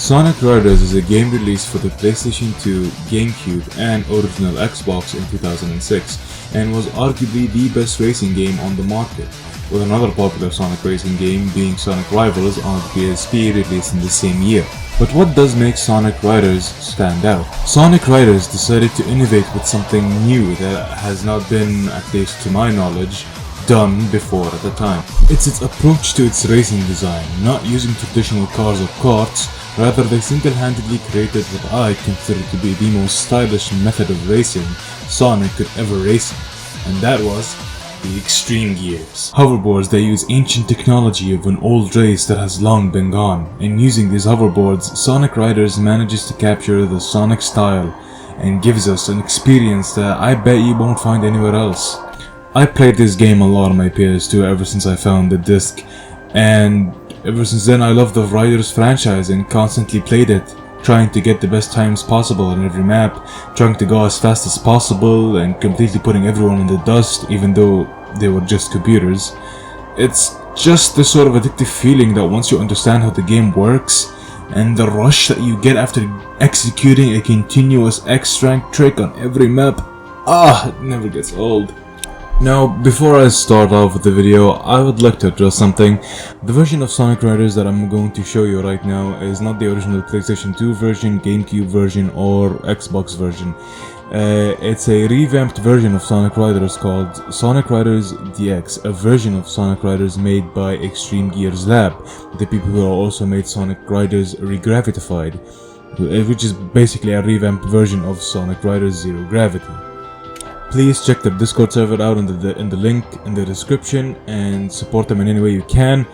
Sonic Riders is a game released for the PlayStation 2, GameCube, and original Xbox in 2006, and was arguably the best racing game on the market, with another popular Sonic racing game being Sonic Rivals on the PSP released in the same year. But what does make Sonic Riders stand out? Sonic Riders decided to innovate with something new that has not been, at least to my knowledge, done before at the time. It's its approach to its racing design, not using traditional cars or karts. Rather, they single-handedly created what I consider to be the most stylish method of racing Sonic could ever race in, and that was the Extreme Gears. Hoverboards that use ancient technology of an old race that has long been gone, and using these hoverboards, Sonic Riders manages to capture the Sonic style and gives us an experience that I bet you won't find anywhere else. I played this game a lot on my PS2 ever since I found the disc, and ever since then I loved the Riders franchise and constantly played it, trying to get the best times possible on every map, trying to go as fast as possible and completely putting everyone in the dust even though they were just computers. It's just the sort of addictive feeling that once you understand how the game works, and the rush that you get after executing a continuous X-rank trick on every map, it never gets old. Now, before I start off with the video, I would like to address something. The version of Sonic Riders that I'm going to show you right now is not the original PlayStation 2 version, GameCube version, or Xbox version. It's a revamped version of Sonic Riders called Sonic Riders DX, a version of Sonic Riders made by Extreme Gears Lab, the people who also made Sonic Riders Regravitified, which is basically a revamped version of Sonic Riders Zero Gravity. Please check their Discord server out in the link in the description and support them in any way you can.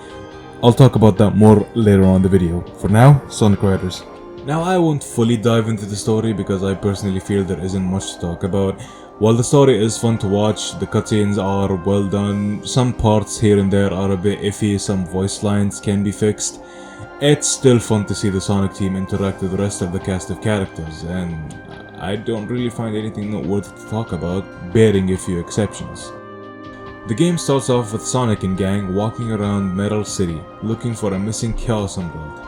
I'll talk about that more later on in the video. For now, Sonic Riders. Now, I won't fully dive into the story because I personally feel there isn't much to talk about. While the story is fun to watch, the cutscenes are well done, some parts here and there are a bit iffy, some voice lines can be fixed. It's still fun to see the Sonic team interact with the rest of the cast of characters, and I don't really find anything noteworthy to talk about, barring a few exceptions. The game starts off with Sonic and gang walking around Metal City, looking for a missing Chaos Emerald,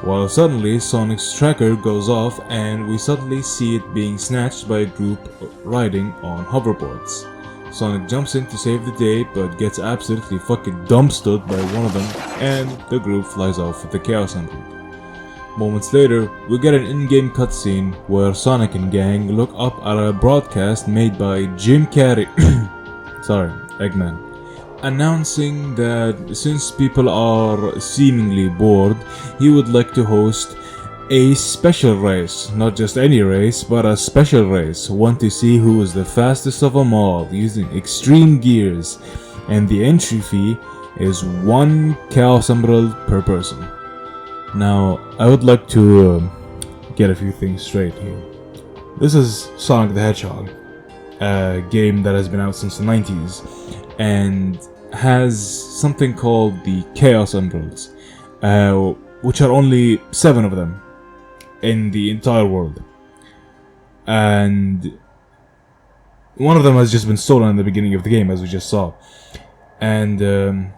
while suddenly Sonic's tracker goes off and we suddenly see it being snatched by a group riding on hoverboards. Sonic jumps in to save the day, but gets absolutely fucking dumpstered by one of them, and the group flies off with the Chaos Emerald. Moments later, we get an in-game cutscene where Sonic and gang look up at a broadcast made by Jim Carrey, Eggman, announcing that since people are seemingly bored, he would like to host a special race. Not just any race, but a special race, one to see who is the fastest of them all, using Extreme Gears, and the entry fee is 1 Chaos Emerald per person. Now, I would like to get a few things straight here. This is Sonic the Hedgehog, a game that has been out since the 90s, and has something called the Chaos Emeralds, which are only 7 of them in the entire world. And one of them has just been stolen in the beginning of the game, as we just saw. And there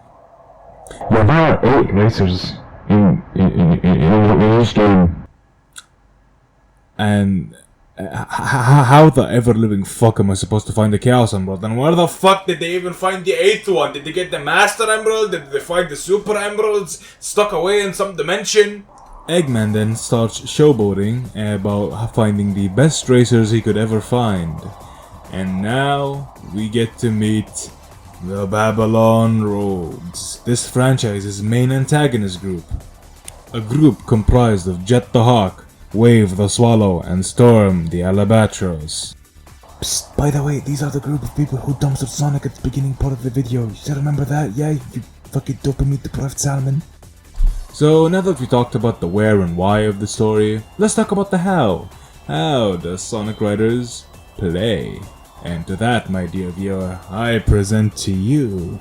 are 8 racers in this game. And how the ever-living fuck am I supposed to find the Chaos Emerald? And where the fuck did they even find the 8th one? Did they get the Master Emerald? Did they find the Super Emeralds stuck away in some dimension? Eggman then starts showboating about finding the best racers he could ever find. And now we get to meet The Babylon Rogues. This franchise's main antagonist group. A group comprised of Jet the Hawk, Wave the Swallow, and Storm the Albatross. Psst, by the way, these are the group of people who dumpstered Sonic at the beginning part of the video. You still remember that? Yeah, you fucking dopamine deprived salmon. So now that we talked about the where and why of the story, let's talk about the how. How does Sonic Riders play? And to that, my dear viewer, I present to you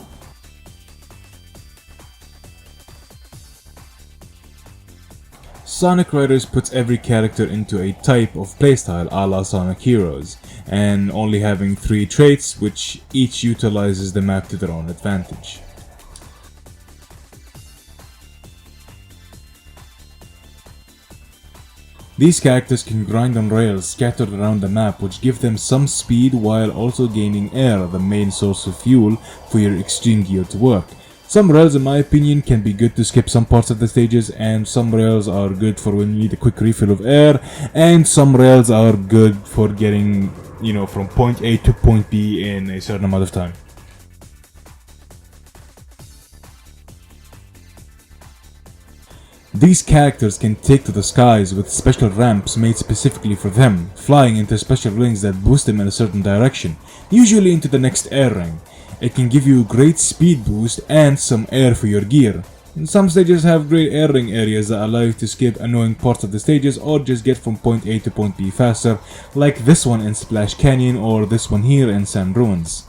Sonic Riders puts every character into a type of playstyle a la Sonic Heroes, and only having 3 traits which each utilizes the map to their own advantage. These characters can grind on rails scattered around the map, which give them some speed while also gaining air, the main source of fuel for your extreme gear to work. Some rails, in my opinion, can be good to skip some parts of the stages, and some rails are good for when you need a quick refill of air, and some rails are good for getting, from point A to point B in a certain amount of time. These characters can take to the skies with special ramps made specifically for them, flying into special rings that boost them in a certain direction, usually into the next air ring. It can give you a great speed boost and some air for your gear. Some stages have great air ring areas that allow you to skip annoying parts of the stages or just get from point A to point B faster, like this one in Splash Canyon or this one here in Sand Ruins.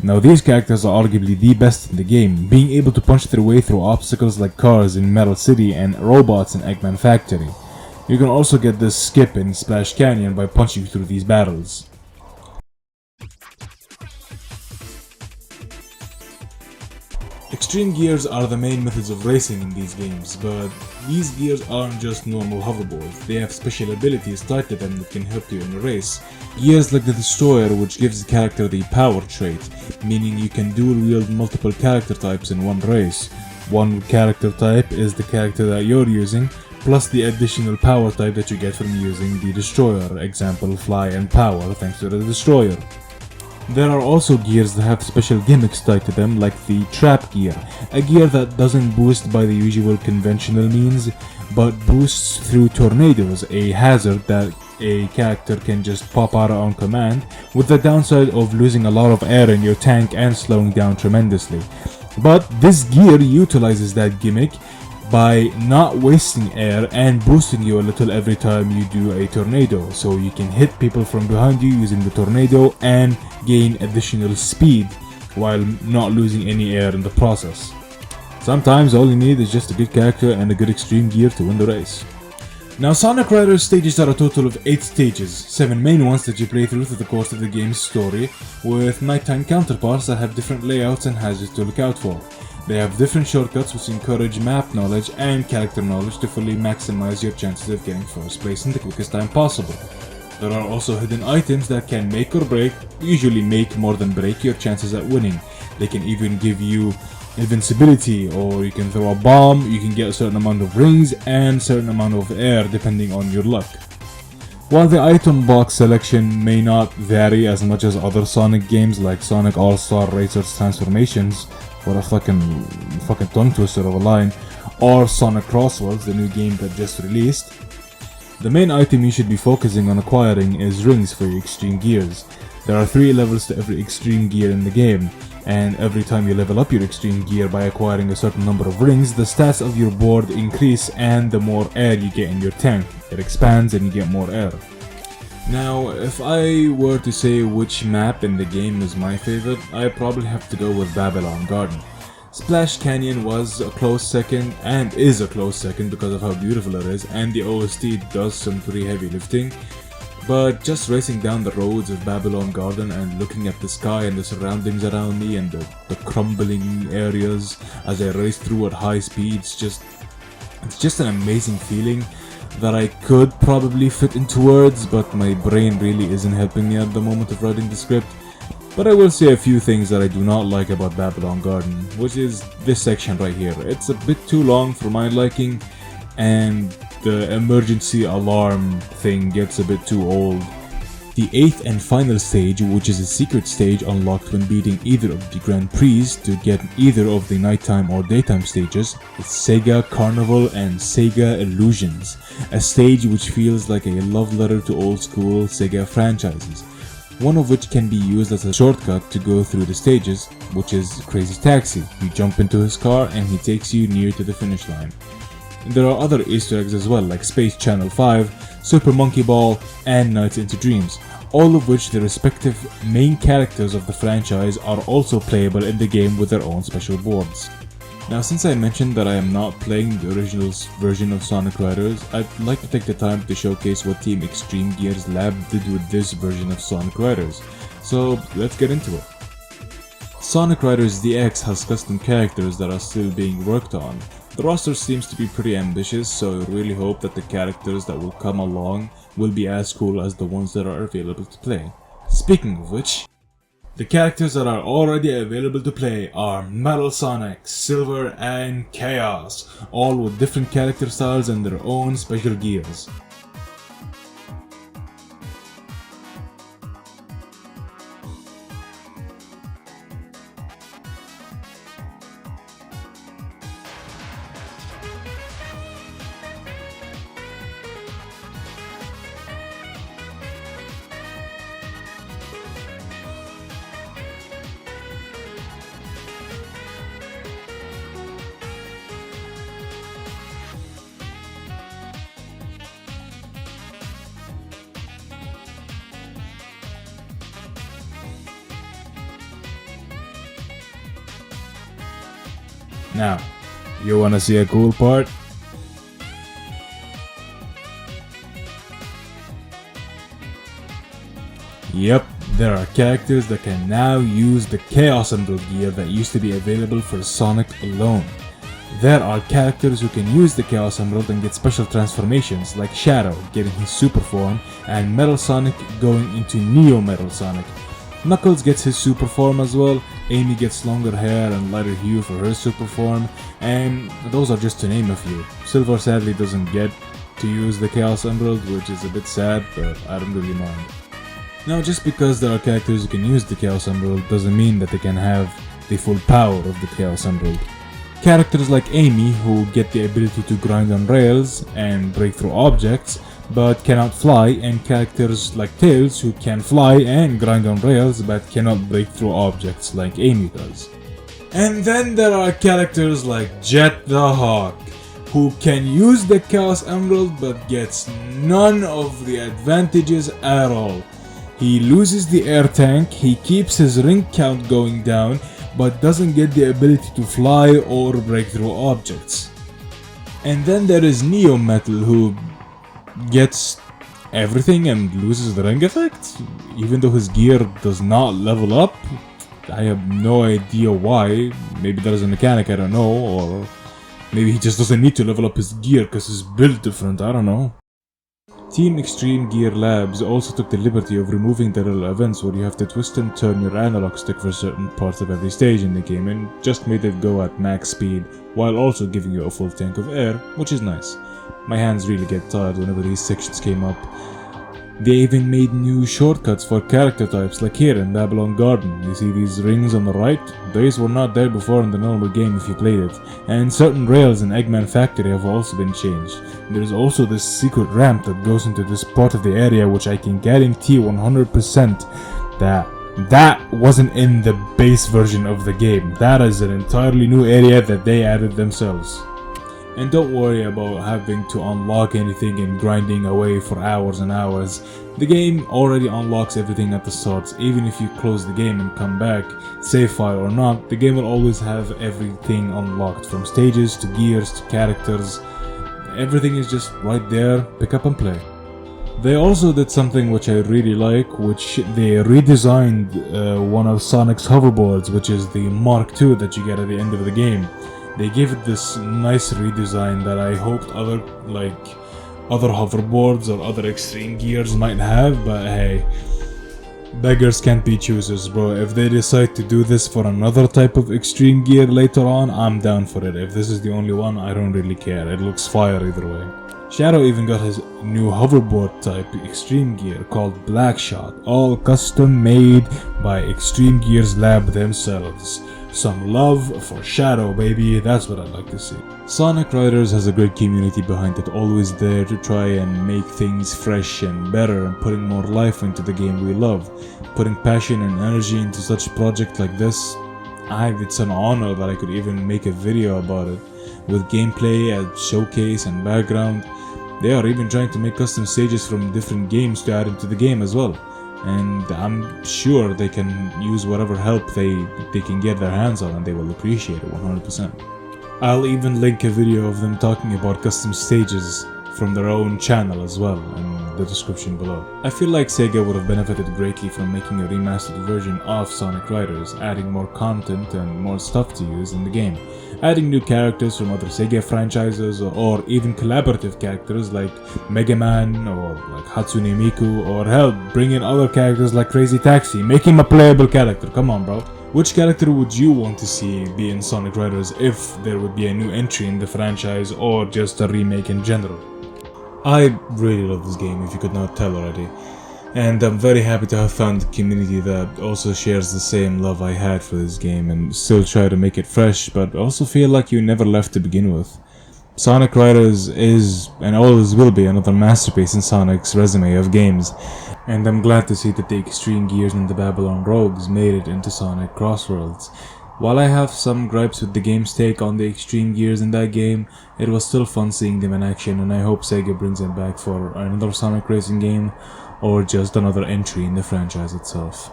Now these characters are arguably the best in the game, being able to punch their way through obstacles like cars in Metal City and robots in Eggman Factory. You can also get this skip in Splash Canyon by punching through these battles. Extreme gears are the main methods of racing in these games, but these gears aren't just normal hoverboards. They have special abilities tied to them that can help you in a race. Gears like the Destroyer, which gives the character the power trait, meaning you can dual wield multiple character types in one race. One character type is the character that you're using, plus the additional power type that you get from using the Destroyer, example Fly and Power thanks to the Destroyer. There are also gears that have special gimmicks tied to them, like the Trap Gear, a gear that doesn't boost by the usual conventional means, but boosts through tornadoes, a hazard that a character can just pop out on command, with the downside of losing a lot of air in your tank and slowing down tremendously. But this gear utilizes that gimmick by not wasting air and boosting you a little every time you do a tornado, so you can hit people from behind you using the tornado and gain additional speed while not losing any air in the process. Sometimes all you need is just a good character and a good extreme gear to win the race. Now Sonic Riders stages are a total of 8 stages, 7 main ones that you play through the course of the game's story, with nighttime counterparts that have different layouts and hazards to look out for. They have different shortcuts which encourage map knowledge and character knowledge to fully maximize your chances of getting first place in the quickest time possible. There are also hidden items that can make or break, usually make more than break your chances at winning. They can even give you invincibility, or you can throw a bomb, you can get a certain amount of rings and a certain amount of air depending on your luck. While the item box selection may not vary as much as other Sonic games like Sonic All-Star Racers Transformations, what a fucking tongue twister of a line, or Sonic Crosswords, the new game that just released, the main item you should be focusing on acquiring is rings for your extreme gears. There are 3 levels to every extreme gear in the game, and every time you level up your extreme gear by acquiring a certain number of rings, the stats of your board increase and the more air you get in your tank. It expands and you get more air. Now, if I were to say which map in the game is my favorite, I'd probably have to go with Babylon Garden. Splash Canyon was a close second, and is a close second because of how beautiful it is, and the OST does some pretty heavy lifting. But just racing down the roads of Babylon Garden and looking at the sky and the surroundings around me and the crumbling areas as I race through at high speeds, it's just an amazing feeling that I could probably fit into words, but my brain really isn't helping me at the moment of writing the script. But I will say a few things that I do not like about Babylon Garden, which is this section right here. It's a bit too long for my liking, and the emergency alarm thing gets a bit too old. The 8th and final stage, which is a secret stage unlocked when beating either of the Grand Prix to get either of the nighttime or daytime stages, is Sega Carnival and Sega Illusions, a stage which feels like a love letter to old school Sega franchises, one of which can be used as a shortcut to go through the stages, which is Crazy Taxi. You jump into his car and he takes you near to the finish line. There are other Easter eggs as well, like Space Channel 5, Super Monkey Ball, and Nights into Dreams, all of which the respective main characters of the franchise are also playable in the game with their own special boards. Now, since I mentioned that I am not playing the original version of Sonic Riders, I'd like to take the time to showcase what Team Extreme Gears Lab did with this version of Sonic Riders. So let's get into it. Sonic Riders DX has custom characters that are still being worked on. The roster seems to be pretty ambitious, so I really hope that the characters that will come along will be as cool as the ones that are available to play. Speaking of which, the characters that are already available to play are Metal Sonic, Silver, and Chaos, all with different character styles and their own special gears. Now, you wanna see a cool part? Yep, there are characters that can now use the Chaos Emerald gear that used to be available for Sonic alone. There are characters who can use the Chaos Emerald and get special transformations, like Shadow getting his super form and Metal Sonic going into Neo Metal Sonic. Knuckles gets his super form as well, Amy gets longer hair and lighter hue for her super form, and those are just to name a few. Silver sadly doesn't get to use the Chaos Emerald, which is a bit sad, but I don't really mind. Now, just because there are characters who can use the Chaos Emerald doesn't mean that they can have the full power of the Chaos Emerald. Characters like Amy, who get the ability to grind on rails and break through objects, but cannot fly, and characters like Tails, who can fly and grind on rails but cannot break through objects like Amy does. And then there are characters like Jet the Hawk, who can use the Chaos Emerald but gets none of the advantages at all. He loses the air tank, he keeps his ring count going down, but doesn't get the ability to fly or break through objects. And then there is Neo Metal, who gets everything and loses the ring effect, even though his gear does not level up. I have no idea why. Maybe there is a mechanic I don't know, or maybe he just doesn't need to level up his gear because he's built different, I don't know. Team Extreme Gear Labs also took the liberty of removing the little events where you have to twist and turn your analog stick for certain parts of every stage in the game, and just made it go at max speed while also giving you a full tank of air, which is nice. My hands really get tired whenever these sections came up. They even made new shortcuts for character types, like here in Babylon Garden. You see these rings on the right? These were not there before in the normal game if you played it. And certain rails in Eggman Factory have also been changed. There is also this secret ramp that goes into this part of the area, which I can guarantee 100% that wasn't in the base version of the game. That is an entirely new area that they added themselves. And don't worry about having to unlock anything and grinding away for hours and hours. The game already unlocks everything at the start. Even if you close the game and come back, save file or not, the game will always have everything unlocked, from stages to gears to characters. Everything is just right there, pick up and play. They also did something which I really like, which they redesigned one of Sonic's hoverboards, which is the Mark II that you get at the end of the game. They gave it this nice redesign that I hoped other hoverboards or other extreme gears might have, but hey, beggars can't be choosers, bro. If they decide to do this for another type of extreme gear later on, I'm down for it. If this is the only one, I don't really care. It looks fire either way. Shadow even got his new hoverboard type Extreme Gear called Blackshot, all custom made by Extreme Gears Lab themselves. Some love for Shadow, baby, that's what I'd like to see. Sonic Riders has a great community behind it, always there to try and make things fresh and better and putting more life into the game we love. Putting passion and energy into such a project like this, it's an honor that I could even make a video about it. With gameplay and showcase and background, they are even trying to make custom stages from different games to add into the game as well. And I'm sure they can use whatever help they can get their hands on, and they will appreciate it 100%. I'll even link a video of them talking about custom stages from their own channel as well in the description below. I feel like Sega would have benefited greatly from making a remastered version of Sonic Riders, adding more content and more stuff to use in the game, adding new characters from other Sega franchises, or even collaborative characters like Mega Man or like Hatsune Miku, or hell, bring in other characters like Crazy Taxi, make him a playable character, come on bro. Which character would you want to see be in Sonic Riders if there would be a new entry in the franchise or just a remake in general? I really love this game, if you could not tell already, and I'm very happy to have found a community that also shares the same love I had for this game and still try to make it fresh, but also feel like you never left to begin with. Sonic Riders is, and always will be, another masterpiece in Sonic's resume of games, and I'm glad to see that the Extreme Gears and the Babylon Rogues made it into Sonic Crossworlds. While I have some gripes with the game's take on the Extreme Gears in that game, it was still fun seeing them in action, and I hope Sega brings them back for another Sonic racing game, or just another entry in the franchise itself.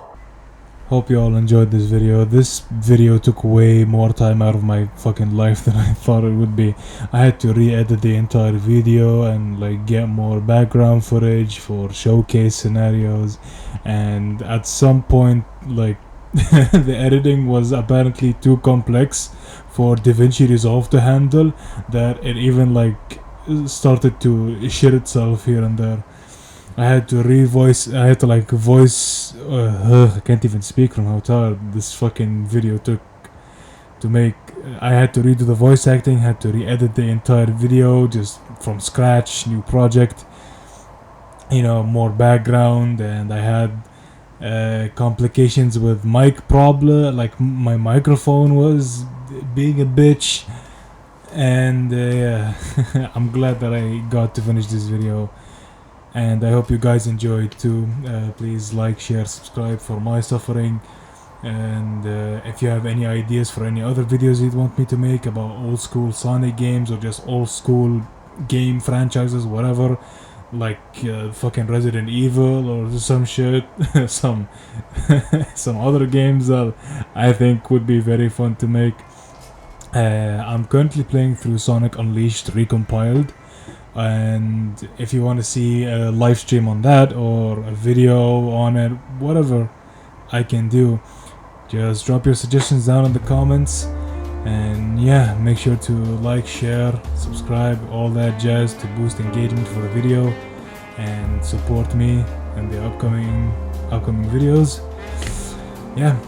Hope you all enjoyed this video. This video took way more time out of my fucking life than I thought it would be. I had to re-edit the entire video and like get more background footage for showcase scenarios, and at some point like the editing was apparently too complex for DaVinci Resolve to handle, that it even like started to shit itself here and there. I had to voice I can't even speak from how tired this fucking video took to make. I had to redo the voice acting, had to re-edit the entire video just from scratch, new project, more background, and I had complications with mic problem, like my microphone was being a bitch, and yeah, I'm glad that I got to finish this video, and I hope you guys enjoyed too. Please like, share, subscribe for my suffering, and if you have any ideas for any other videos you'd want me to make about old school Sonic games or just old school game franchises, whatever, like fucking Resident Evil or some shit, some other games that I think would be very fun to make. I'm currently playing through Sonic Unleashed Recompiled, and if you want to see a live stream on that or a video on it, whatever I can do, just drop your suggestions down in the comments. And yeah, make sure to like, share, subscribe, all that jazz to boost engagement for the video and support me in the upcoming videos. Yeah,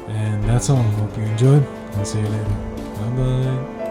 and that's all. Hope you enjoyed. I'll see you later. Bye bye.